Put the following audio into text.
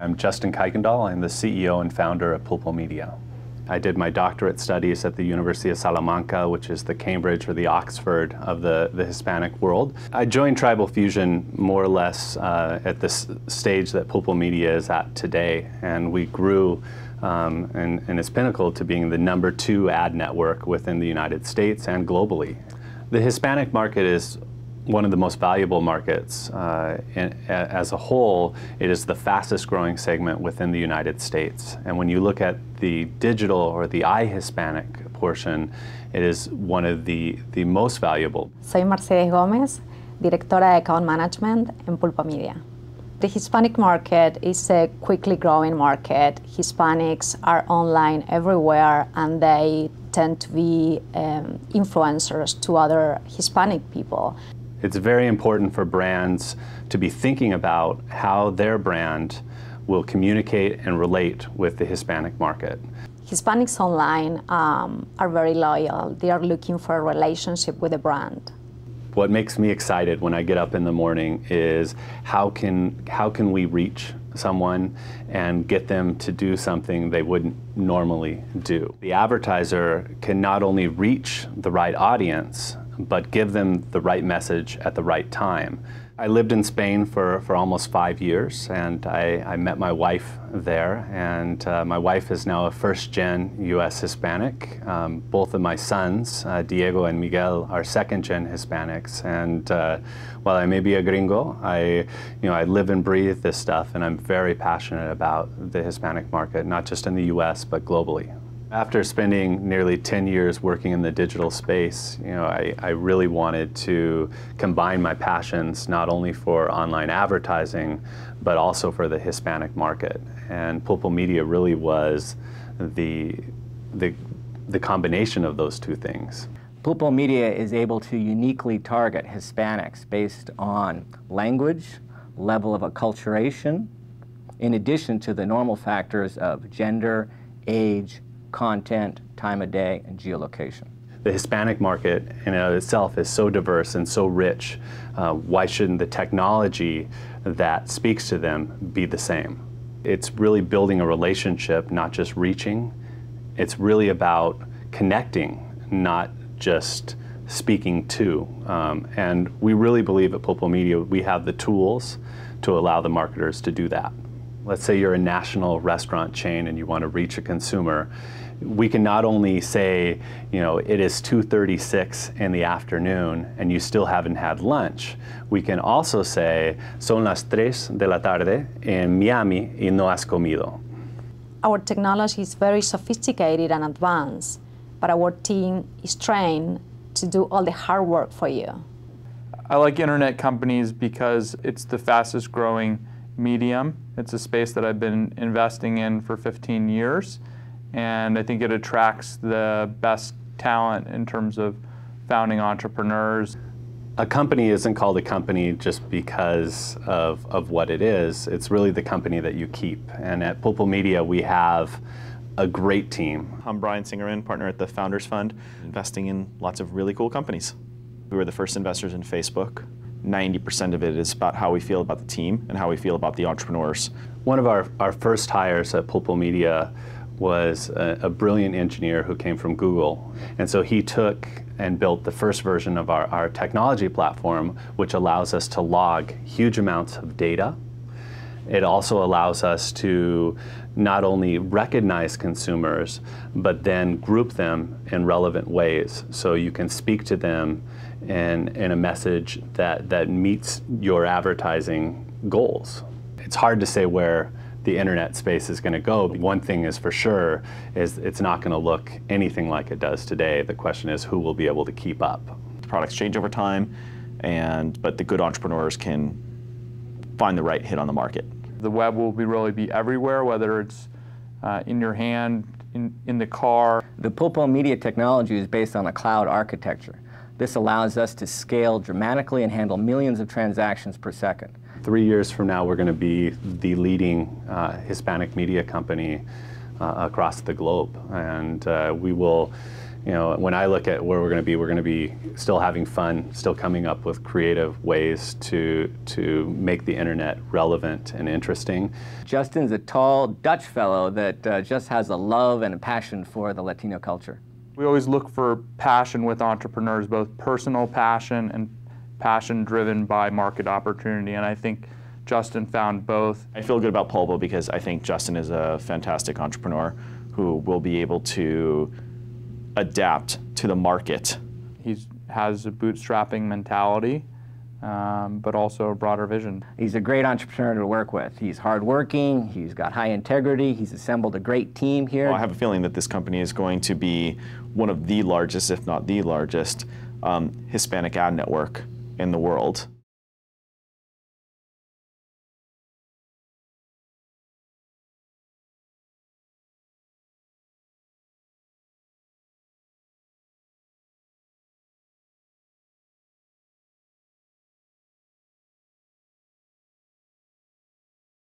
I'm Justin Kuykendall. I'm the CEO and founder of Pulpo Media. I did my doctorate studies at the University of Salamanca, which is the Cambridge or the Oxford of the Hispanic world. I joined Tribal Fusion more or less at this stage that Pulpo Media is at today, and we grew in its pinnacle to being the #2 ad network within the United States and globally. The Hispanic market is one of the most valuable markets. As a whole, it is the fastest growing segment within the United States. And when you look at the digital or the iHispanic portion, it is one of the most valuable. Soy Mercedes Gómez, Directora de Account Management en Pulpo Media. The Hispanic market is a quickly growing market. Hispanics are online everywhere, and they tend to be influencers to other Hispanic people. It's very important for brands to be thinking about how their brand will communicate and relate with the Hispanic market. Hispanics online are very loyal. They are looking for a relationship with the brand. What makes me excited when I get up in the morning is how can we reach someone and get them to do something they wouldn't normally do. The advertiser can not only reach the right audience, but give them the right message at the right time. I lived in Spain for almost 5 years, and I met my wife there, and my wife is now a first-gen US Hispanic. Both of my sons, Diego and Miguel, are second-gen Hispanics, and while I may be a gringo, I live and breathe this stuff, and I'm very passionate about the Hispanic market, not just in the US, but globally. After spending nearly 10 years working in the digital space, I really wanted to combine my passions not only for online advertising, but also for the Hispanic market. And Pulpo Media really was the combination of those two things. Pulpo Media is able to uniquely target Hispanics based on language, level of acculturation, in addition to the normal factors of gender, age, content, time of day, and geolocation. The Hispanic market in and of itself is so diverse and so rich. Why shouldn't the technology that speaks to them be the same? It's really building a relationship, not just reaching. It's really about connecting, not just speaking to. And we really believe at Pulpo Media we have the tools to allow the marketers to do that. Let's say you're a national restaurant chain and you want to reach a consumer. We can not only say, it is 2:36 in the afternoon and you still haven't had lunch. We can also say, son las 3 de la tarde en Miami y no has comido. Our technology is very sophisticated and advanced, but our team is trained to do all the hard work for you. I like internet companies because it's the fastest growing medium. It's a space that I've been investing in for 15 years, and I think it attracts the best talent in terms of founding entrepreneurs. A company isn't called a company just because of what it is. It's really the company that you keep. And at Pulpo Media, we have a great team. I'm Brian Singerman, partner at the Founders Fund, investing in lots of really cool companies. We were the first investors in Facebook. 90% of it is about how we feel about the team and how we feel about the entrepreneurs. One of our first hires at Pulpo Media was a brilliant engineer who came from Google. And so he took and built the first version of our technology platform, which allows us to log huge amounts of data. It also allows us to not only recognize consumers, but then group them in relevant ways. So you can speak to them in a message that meets your advertising goals. It's hard to say where the internet space is going to go. One thing is for sure is it's not going to look anything like it does today. The question is who will be able to keep up. The products change over time, but the good entrepreneurs can find the right hit on the market. The web will really be everywhere, whether it's in your hand, in the car. The Pulpo Media technology is based on a cloud architecture. This allows us to scale dramatically and handle millions of transactions per second. 3 years from now, we're going to be the leading Hispanic media company across the globe, and we will You know, when I look at where we're going to be still having fun, still coming up with creative ways to make the internet relevant and interesting. Justin's a tall Dutch fellow that just has a love and a passion for the Latino culture. We always look for passion with entrepreneurs, both personal passion and passion driven by market opportunity, and I think Justin found both. I feel good about Pulpo because I think Justin is a fantastic entrepreneur who will be able to adapt to the market. He has a bootstrapping mentality, but also a broader vision. He's a great entrepreneur to work with. He's hardworking, he's got high integrity, he's assembled a great team here. Well, I have a feeling that this company is going to be one of the largest, if not the largest, Hispanic ad network in the world.